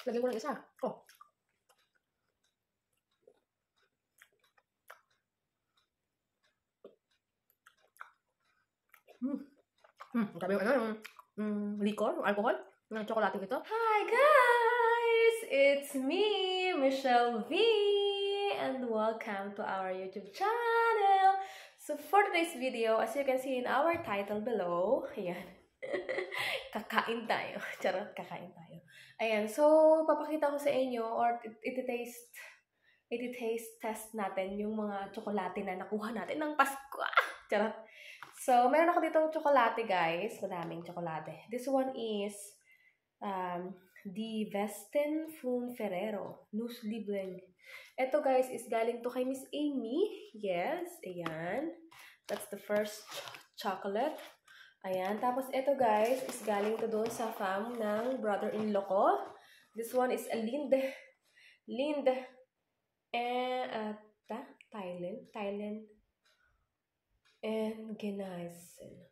Lagyan ko ng isa. Oh. Sabi yung ano, yung liquor, yung alcohol, yung chocolate ito. Hi guys! It's me, Michelle V! And welcome to our YouTube channel! So for today's video, as you can see in our title below, ayan, kakain tayo. Charot, kakain tayo. Ayan, so papakita ko sa inyo or iti-taste test natin yung mga tsokolate na nakuha natin ng Pasko. Charot. So, meron ako dito tsokolate, guys. Madaming tsokolate. This one is the Westin Fun Ferrero Nuss Liebling. Ito, guys, is galing to kay Miss Amy. Yes, ayan. That's the first chocolate. Ayan. Tapos, ito, guys, is galing to doon sa fam ng brother-in-law ko. This one is a Lind Thailand and Genisen.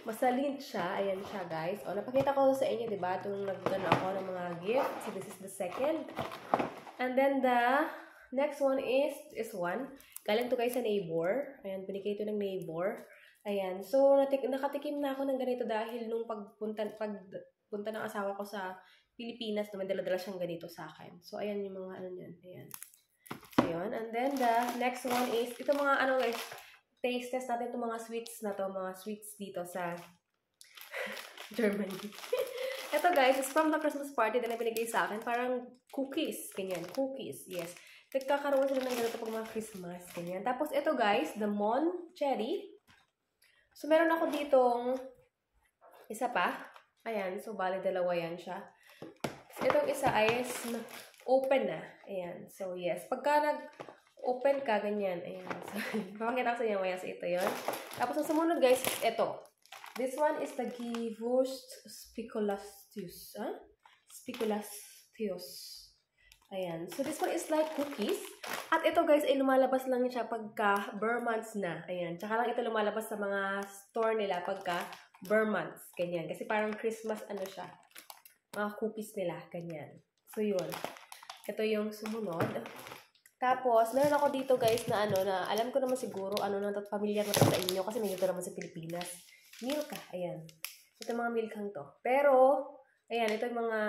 Masalint siya. Ayan siya, guys. O, napakita ko sa inyo, diba? Itong nagdano ako ng mga gift. So, this is the second. And then, the next one is one. Galing to guys sa neighbor. Ayan, binigay ito ng neighbor. Ayan. So, nakatikim na ako ng ganito dahil nung pagpunta ng asawa ko sa Pilipinas, may dala-dala siyang ganito sa akin. So, ayan yung mga ano niyan. Ayan. So, yun. And then, the next one is, ito mga ano guys, taste test natin itong mga sweets na to, mga sweets dito sa Germany. Ito guys, is from the Christmas party na binigay sa akin. Parang cookies. Ganyan. Cookies. Yes. Nagkakaroon sila ng ganito pag mga Christmas. Ganyan. Tapos ito guys, the Mon Cherry. So, meron ako ditong isa pa. Ayan. So, bali dalawa yan siya. So, itong isa ay open na. Ayan. So, yes. Pagka nag-open ka, ganyan. Ayan. So, papakita ko sa inyo maya sa ito yun. Tapos, ang sumunod guys, ito. This one is the Gewurst Speculatius. Huh? Speculatius. Ayan. So, this one is like cookies. At ito guys, ay lumalabas lang siya pagka bare months na. Ayan. Tsaka lang ito lumalabas sa mga store nila pagka bare months. Ganyan. Kasi parang Christmas ano siya. Mga cookies nila. Ganyan. So, yun. Ito yung sumunod. Tapos, meron ako dito guys na ano, na alam ko naman siguro, ano na, familiar na sa inyo kasi may dito naman sa Pilipinas. Milka. Ayan. Ito mga milkang to. Pero, ayan, ito yung mga,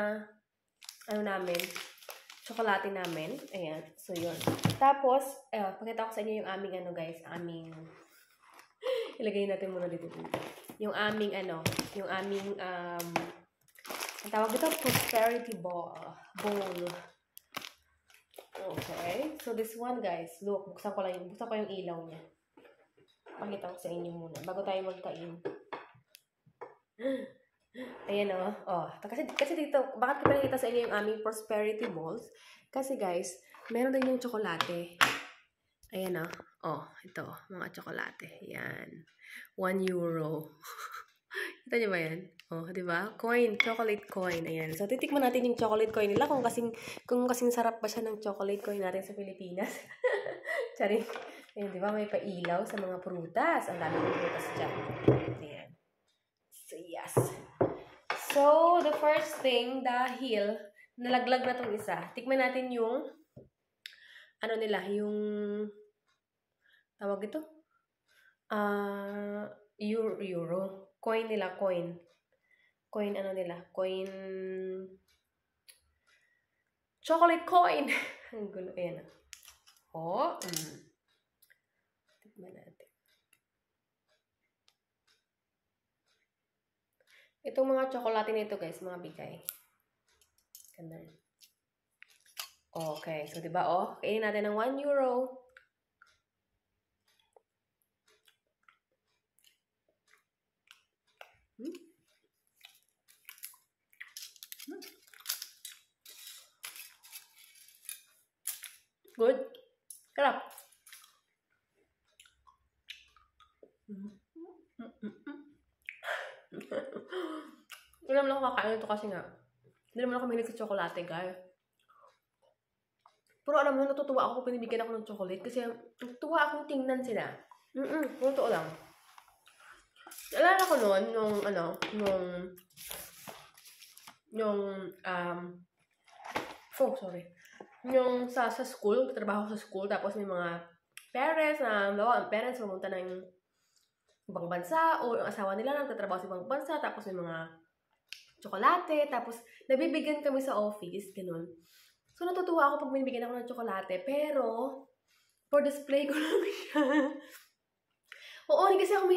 ano namin, tsokolate namin. Ayan. So, yun. Tapos, pakita ko sa inyo yung aming, ano guys, aming, ilagay natin muna dito. Yung aming, ano, yung aming, ang tawag ito, prosperity bowl. Okay. So, this one, guys. Look, buksan ko yung ilaw niya. Pakita ko sa inyo muna. Bago tayo magkain. Ayan, oh. Oh. Kasi dito, bakit ko pinakita sa inyo yung aming prosperity balls? Kasi, guys, meron din yung tsokolate. Ayan, oh. Oh, ito. Mga tsokolate. Ayan. €1. Kita niyo ba yan? Oh, di ba? Coin, chocolate coin. Ayan. So, titikman natin yung chocolate coin nila kung kasing sarap ba siya ng chocolate coin natin sa Pilipinas. Charing. Ayan, di ba? May pailaw sa mga prutas. Ang dami ng prutas dyan. Ayan. So, yes. So, the first thing, dahil nalaglag na itong isa, tikman natin yung ano nila, yung tawag ito? Euro. Coin nila, coin. Coin, ano nila? Coin. Chocolate coin. Ang gulo. Ayan. Oh. Tignan natin. Itong mga tsokolate nito, guys, mga bigay. Ganun. Okay. So, diba, oh? Kainin natin ng €1. Good. Sarap. Hindi naman ako kakain ito kasi nga. Hindi naman ako mahilig sa tsokolate, guys. Pero alam mo, natutuwa ako kung pinibigyan ako ng chocolate kasi natutuwa akong tingnan sila. Totoo lang. Naalala ko noon, nung Oh, sorry. Yung sa school, trabaho sa school, tapos may mga parents na, ang parents pumunta ng ibang bansa, o yung asawa nila nagtatrabaho sa ibang bansa, tapos may mga tsokolate, tapos nabibigyan kami sa office, ganun. So, natutuwa ako pag binibigyan ako ng tsokolate, pero, for display ko lang siya. Oo, kasi ako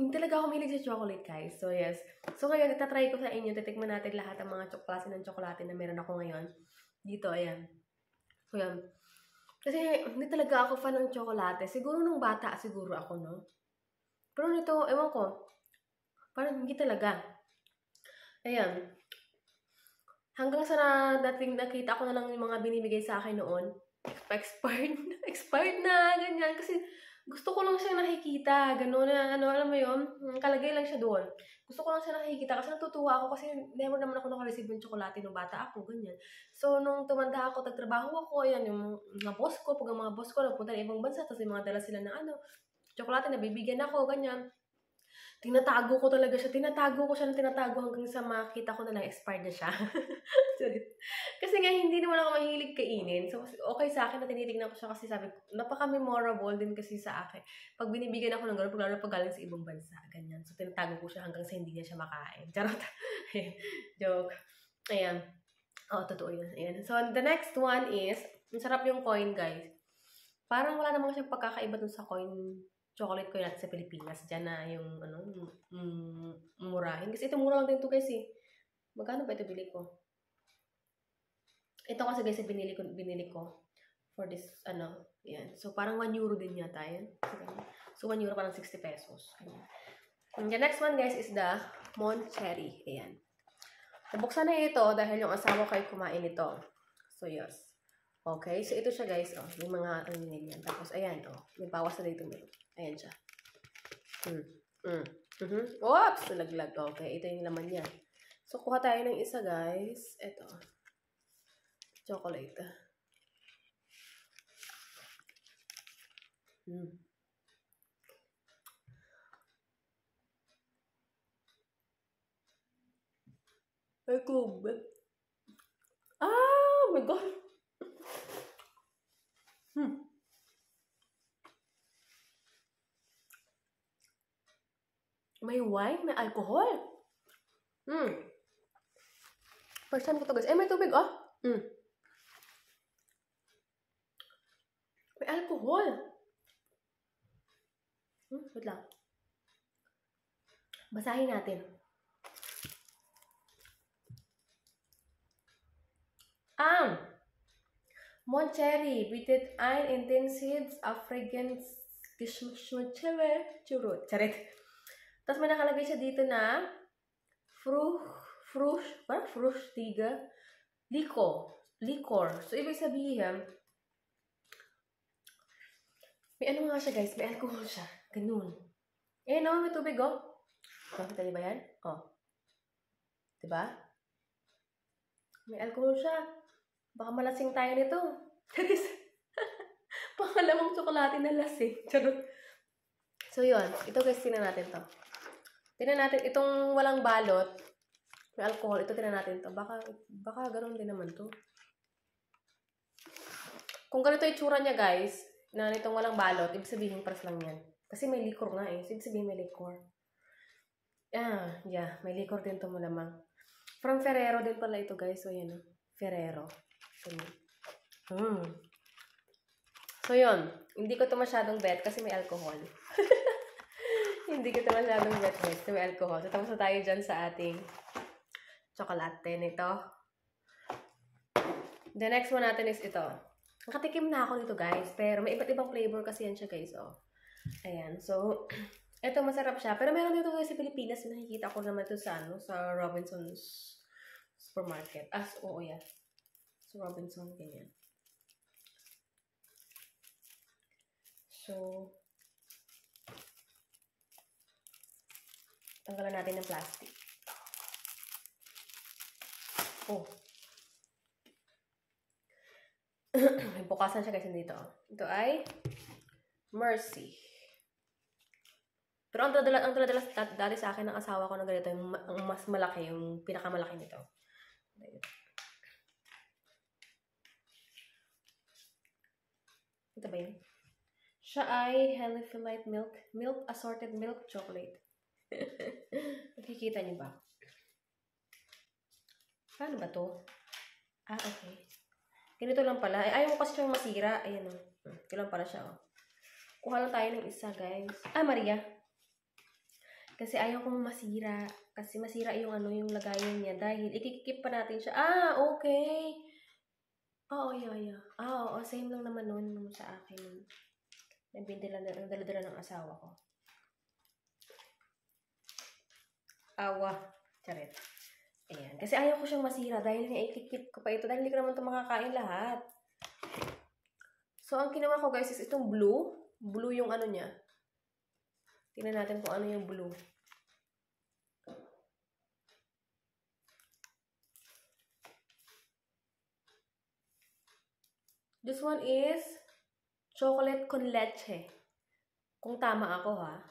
talaga ako mahilig sa chocolate, guys. So, yes. So, ngayon, itatry ko sa inyo, titikman natin lahat ng mga klase ng tsokolate na meron ako ngayon. Dito, ayan. So, yan. Kasi, hindi talaga ako fan ng tsokolate. Siguro nung bata, siguro ako, no? Pero nito, ewan ko, parang hindi talaga. Ayan. Hanggang sa dating nakita ko na lang yung mga binibigay sa akin noon, expired na, ganyan. Kasi, gusto ko lang siya nakikita, gano'n na, alam mo yun, kalagay lang siya doon. Gusto ko lang siya nakikita kasi natutuwa ako kasi never naman ako nakareceive ng tsokolate nung bata ako, ganyan. So, nung tumanda ako, nagtrabaho ako, yan, yung mga boss ko, pag ang mga boss ko nagpunta ng ibang bansa, tapos yung mga dala sila na tsokolate, nabibigyan ako, ganyan. Tinatago ko hanggang sa makita ko na lang expired na siya. Kasi nga, hindi naman ako mahilig kainin. So, okay sa akin na tinitignan ko siya kasi sabi ko, napaka-memorable din kasi sa akin. Pag binibigyan ako ng gano'n, lalo pag galing sa ibang bansa, ganyan. So, tinatago ko siya hanggang sa hindi niya siya makain. Charot. Joke. Ayan. Oh, totoo yun. Ayan. So, the next one is, masarap yung coin, guys. Parang wala namang siyang pagkakaiba dun sa coin chocolate ko natin sa Pilipinas. Diyan na yung, murahin. Kasi ito, mura lang din ito, guys, eh. Magkano ba ito bili ko? Ito kasi, guys, binili ko for this, yan. So, parang 1 euro din yata, yan. So, 1 euro parang 60 pesos. Ayan. And the next one, guys, is the Moncherry. Ayan. Nabuksan na ito dahil yung asawa ko ay kumain ito. So, yes. Okay, so ito siya, guys, yung mga, yan. Tapos, ayan, may bawas na dito, ayan siya. Oops, nalaglag. Okay, ito yung laman niya. So, kuha tayo ng isa, guys. Ito. Chocolate. Ay, kubit. Oh my God. May wine, may alcohol. First time ko to, guys. May tubig, May alcohol. Wait lang. Basahin natin. Moncherry, bietet ein intensives African churut. Charit. Tapos may nakalagay siya dito na fruchtiga liquor. So, ibig sabihin, may nga siya, guys. May alcohol siya. Ganun. May tubig, Nakita niyo ba yan? Diba? May alcohol siya. Baka malasing tayo nito. Pangalawang tsokolate na lasing. Charot. So, yun. Ito, guys, tingnan natin to. Tingnan natin, itong walang balot, may alcohol, ito tingnan natin to. Baka ganoon din naman to. Kung ganito itsura niya, guys, na itong walang balot, ibig sabihin pares lang yan. Kasi may liquor nga eh. Ibig sabihin may liquor. Yeah, may liquor din to malamang. From Ferrero din pala ito, guys. So, yan, Ferrero. So, yun. Hindi ko to masyadong bet kasi may alcohol. Hindi ko ito masyadong bet, guys. May alcohol. So, tapos na tayo dyan sa ating tsokolate nito. The next one natin is ito. Nakatikim na ako nito, guys. Pero may iba't ibang flavor kasi yan siya, guys. Ayan. So, ito masarap siya. Pero meron dito guys sa Pilipinas. Nakikita ko naman ito sa, sa Robinson's Supermarket. Yeah. Sa Robinson, ganyan. So, tanggalan natin ng plastic. May bukasan siya guys dito. Ito ay Mercy. Pero ang dali sa akin ng asawa ko na ganito, yung mas malaki, yung pinakamalaki nito. Ito ba yun? Siya ay Helifilite milk assorted milk chocolate. Nakikita niyo ba? Paano ba to? Okay. Ganito lang pala. Ayaw ko kasi siyang masira. Ayan o. Ito lang pala siya o. Kuha lang tayo ng isa, guys. Maria. Kasi ayaw kong masira. Kasi masira yung yung lagayan niya. Dahil ikikip pa natin siya. Okay. Yeah. Oo, same lang naman nun sa akin. Nagdala ng asawa ko. Charet. Ayan. Kasi ayaw ko siyang masira dahil nga ikikip ko pa ito. Dahil hindi ko naman ito makakain lahat. So, ang ginawa ko guys is itong blue. Blue yung ano niya. Tingnan natin kung ano yung blue. This one is chocolate con leche. Kung tama ako ha.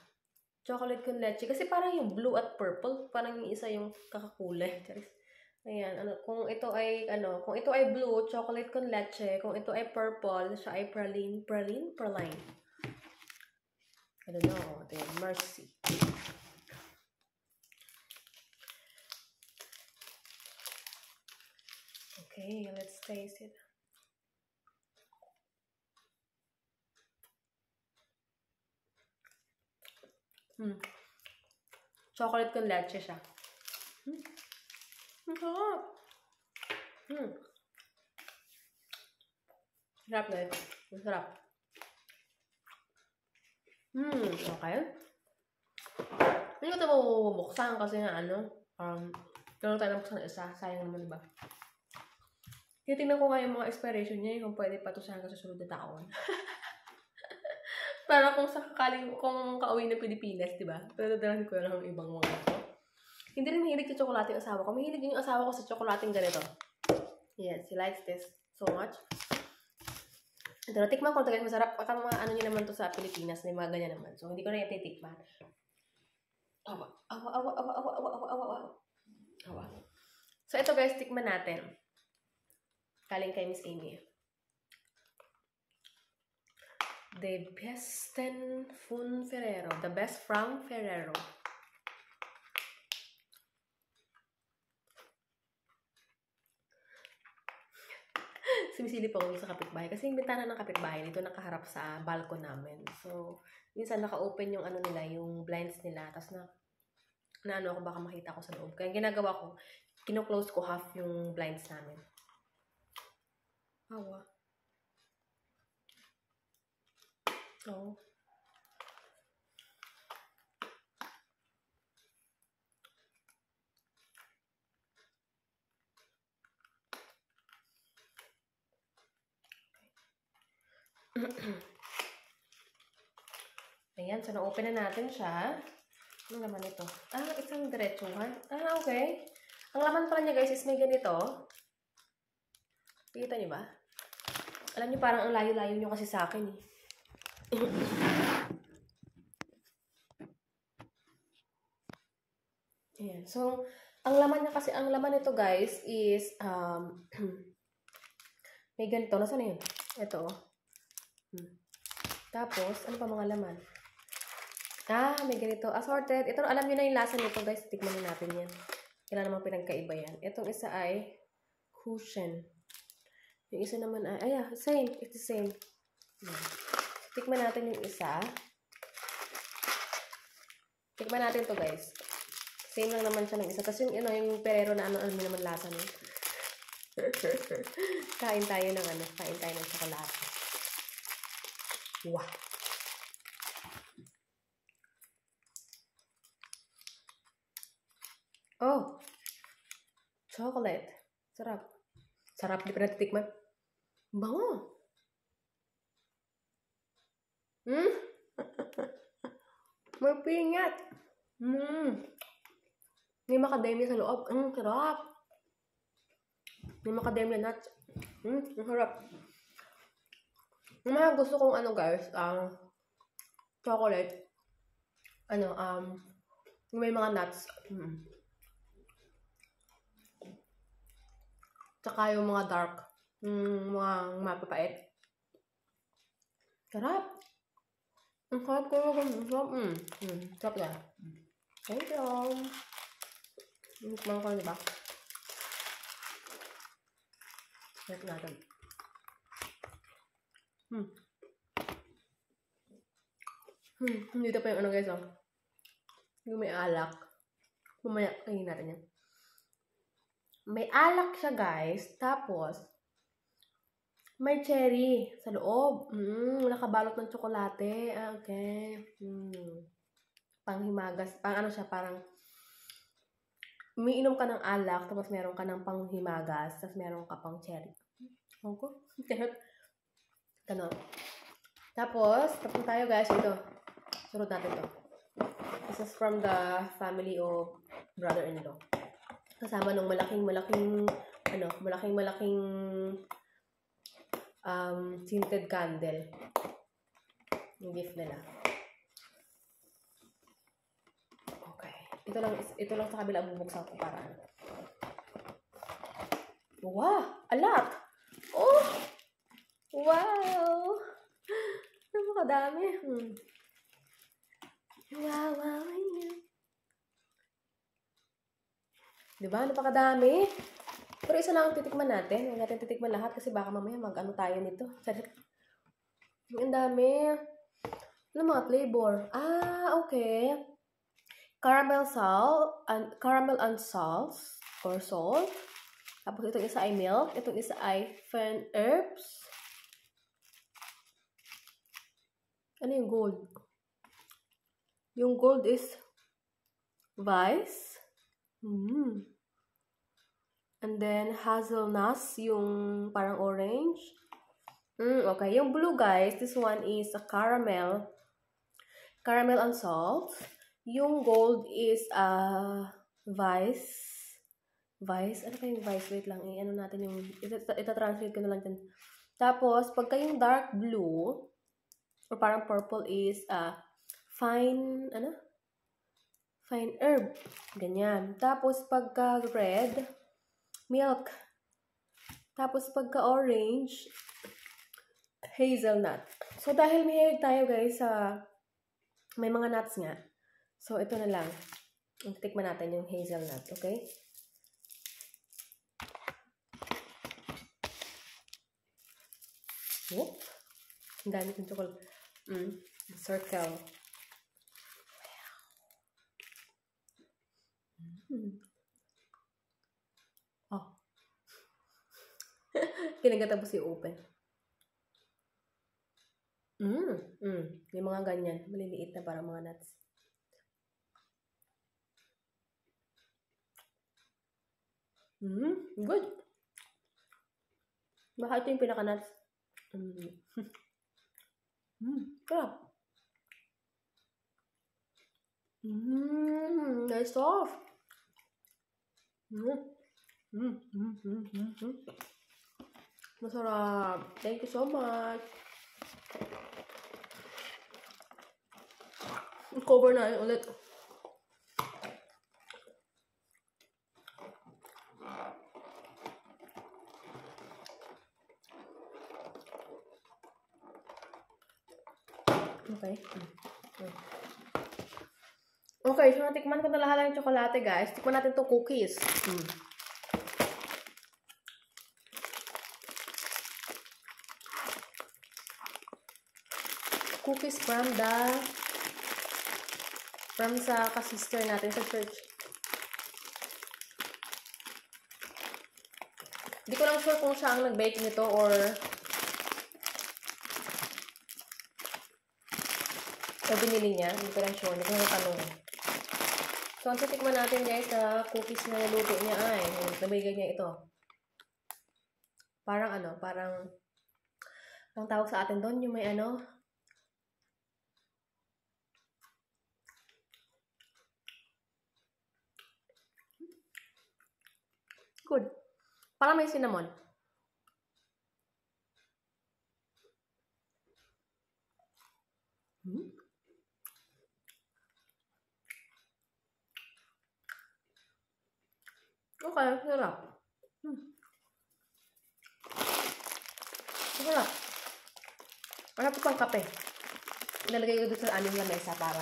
Chocolate con leche. Kasi parang yung blue at purple, parang yung isa yung kakakulay. Ayan, kung ito ay blue, chocolate con leche. Kung ito ay purple, siya ay praline. I don't know. Ito yan, Mercy. Okay, let's taste it. Chocolate con leche siya. Sarap. Sarap guys. Sarap. Okay. Hindi ko ito mabuksan kasi nga gano'n tayo nabuksan isa. Sayang naman, diba? Titingnan ko nga yung mga expiration niya kung pwede pa ito sa hanggang susunod na taon. Para kung kauwi ng Pilipinas, diba? Dadalhin ko lang ang ibang mga ito. Hindi rin mahilig sa tsokolate yung asawa ko. Mahilig yung asawa ko sa tsokolating ganito. Yes, he likes this so much. Ito, natikman ko ito guys. Masarap. Baka mga ano nyo naman to sa Pilipinas. May mga ganyan naman. So, hindi ko na yung titikman. Awa. So, ito guys, tikman natin. Galing kay Miss Amy. The best from Ferrero. Sumisilip ako sa kapitbahay. Kasi yung bintana ng kapitbahay nito nakaharap sa balcony namin. So, minsan naka-open yung nila, yung blinds nila. Tapos ako baka makita ko sa loob. Kaya ginagawa ko, kino-close ko half yung blinds namin. Awa. Oh. Ayan, so na-open na natin siya. Ano naman ito? Isang diretsuhan. Okay. Ang laman pala niya guys is may ganito. Kita niyo ba? Alam niyo parang ang layo-layo niyo kasi sa akin eh. Ayan. So, ang laman nito guys is may ganito. Nasaan na yun? Ito. Tapos, ano pa mga laman? May ganito. Assorted. Ito, alam niyo na yung lasa nito guys. Tikman natin yan. Kailan naman pinagkaiba yan. Itong isa ay cushion. Yung isa naman ay, same. It's the same. Tikman natin yung isa. Tikman natin to guys. Same lang naman siya ng isa. Tapos yung Ferrero na ano naman lasa niya. Kain tayo ng tsokolate. Wow. Oh. Chocolate. Sarap. Sarap, di pa natitikman. Bango. May pingat. May macadamia sa loob. Sarap. May macadamia nuts. Sarap. Yung mga gusto kong guys, chocolate. May mga nuts. Tsaka yung mga dark. Mga mapapait. Sarap. Ang sarap ko. Ang sarap. Sarap yan. Thank you. Tikman ko, diba? Sarap natin. Dito pa yung ano guys, oh. Yung may alak. Mamaya, kainin natin yan. May alak siya guys. Tapos, may cherry sa loob. Nakabalot ng tsokolate. Okay. Panghimagas. Ano siya, parang umiinom ka ng alak, tapos meron ka ng panghimagas, tapos meron ka pang cherry. Okay. Ganon. Tapos tayo guys, ito. Surod natin to. This is from the family of brother-in-law. Kasama nung malaking scented candle. Yung gift nila. Okay. Ito lang sa kabila bubuksan ko para ano. Wow! Alak! Oh! Wow! Napakadami. Wow! Diba? Napakadami. Pero isa lang ang titikman natin. Huwag natin titikman lahat kasi baka mamaya mag-ano tayo nito. Ang dami. Ano mga flavor? Okay. Caramel and salt or salt. Tapos itong isa ay milk. Itong isa ay fern herbs. Ano yung gold? Yung gold is vice. And then hazelnuts, yung parang orange. Okay. Yung blue guys, this one is a caramel and salt. Yung gold is vice. Ano kayong vice? Wait lang. Ano natin yung ita-translate ko na lang dyan. Tapos, pagka yung dark blue or parang purple is fine herb. Ganyan. Tapos, pagka red, milk. Tapos, pagka orange, hazelnut. So, dahil mahilig tayo guys sa may mga nuts nga. So, ito na lang. Tikman natin yung hazelnut. Okay? Whoop. Ang dami ng chocolate. Circle. Oh. Kinagatapos yung open. Yung mga ganyan. Maliliit na parang mga nuts. Good. Baka ito yung pinaka-nuts. Sarap. Nice soft. Masarap. Thank you so much. Cover na yun ulit. Okay. Okay, so natikman ko na lahat ng tsokolate, guys. Tikman natin to cookies. Cookies from sa ka-sister natin sa church. Hindi ko lang sure kung siya ang nag-bake nito or binili niya. Hindi ko lang sure. Hindi ko lang tanong. So, ang titikman natin guys sa cookies na naluto niya ay nabigay niya ito. Parang ang tawag sa atin doon, yung may good. Parang may cinnamon. Okay, sarap. Sarap. Wala ko pang kape. Ilalagay ko dito sa aming lamesa para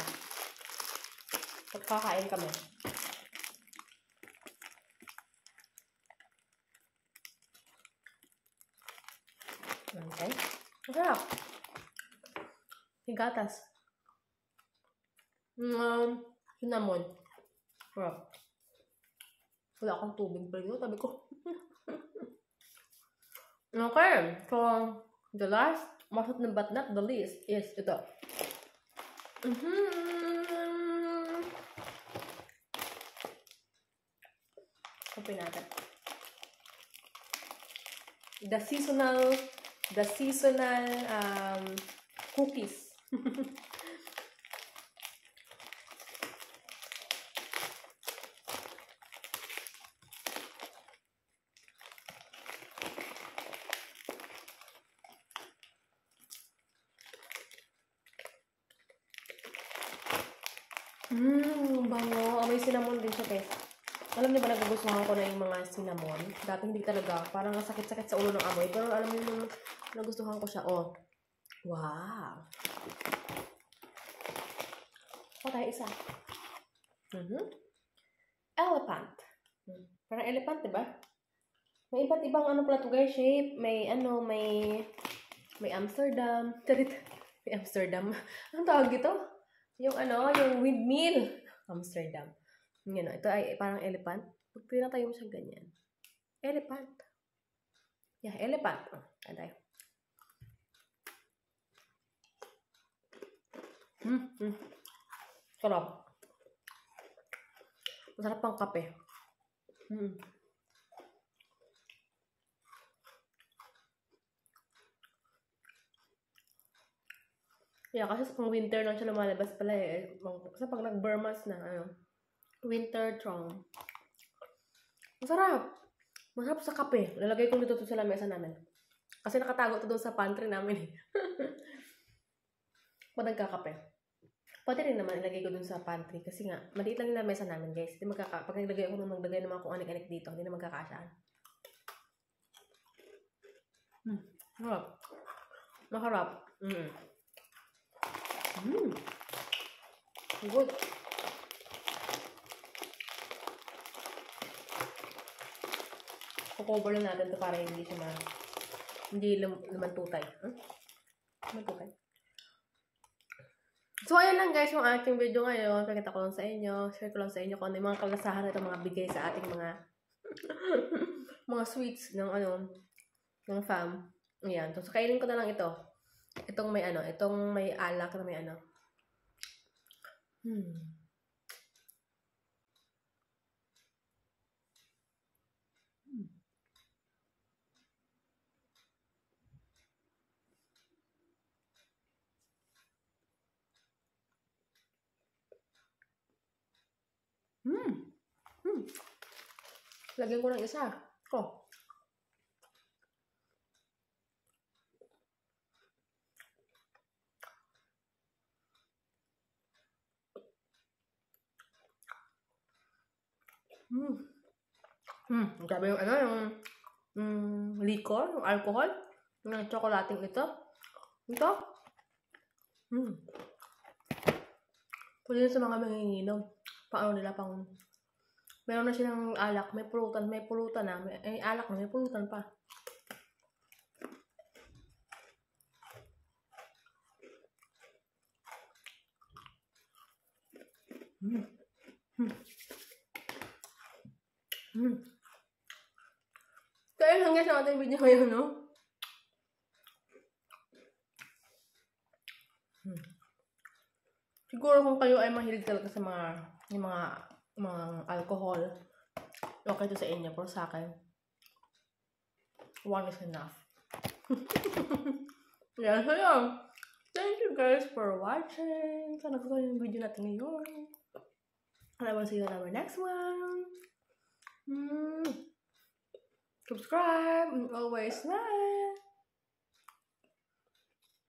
pagkakain kami. Okay. Masarap. Higatas. Cinnamon. Sarap. Wala akong tubig pa rin. Sabi ko. Okay. So, the last, but not the least, is ito. Open natin. The seasonal cookies. Bango. May cinnamon din siya, guys. Alam niyo ba, nagugustuhan ko na yung mga cinnamon. Dati hindi talaga. Parang sakit-sakit sa ulo ng amoy. Pero alam niyo, nagustuhan ko siya. Oh. Wow. Okay, isa. Elephant. Parang elephant, diba? May iba't ibang pala ito, guys, shape. May Amsterdam. May Amsterdam. Anong tawag ito? Yung windmill. Amsterdam. Yun, ito ay parang elephant. Pag pinatayo mo siya ganyan. Elephant. Yeah, elephant. Aday. Sarap. Masarap pang kape. Yeah, kasi pang winter lang siya lumalabas pala eh. Kasi pag nag-Burmas na, winter trong. Masarap. Masarap sa kape. Lalagay ko dito sa lamesa namin. Kasi nakatago ito doon sa pantry namin eh. Pag nagkakape. Pwede rin naman ilagay ko doon sa pantry. Kasi nga, maliit lang yung lamesa namin, guys. Pag naglagay ako maglagay naman kung anik-anik dito, hindi na magkakasaan. Masarap. Masarap. Good. Kukover lang natin ito para hindi siya hindi lumantutay. Lumantutay. So, ayan lang guys yung ating video ngayon. Pakita ko lang sa inyo. Share ko lang sa inyo kung ano yung mga kalasahan na ito mga bigay sa ating mga mga sweets ng ng fam. Ayan. So, kainin ko na lang ito. Itong may itong may alak na may Lagyan ko ng isa. Sabi yung yung liquor, yung alcohol, yung tsokolating ito. Ito. Pwede sa mga manginginom. Paano nila meron na silang alak, may pulutan na, may alak na, may pulutan pa. Kaya lang guys ang ating video ngayon, no? Siguro kung kayo ay mahilig talaga sa mga alcohol, okay to sa inyo. Pero sa akin, one is enough. Yeah, so yun. Thank you guys for watching. Sana gusto yung video natin ngayon. And I will see you in our next one. Subscribe and always smile.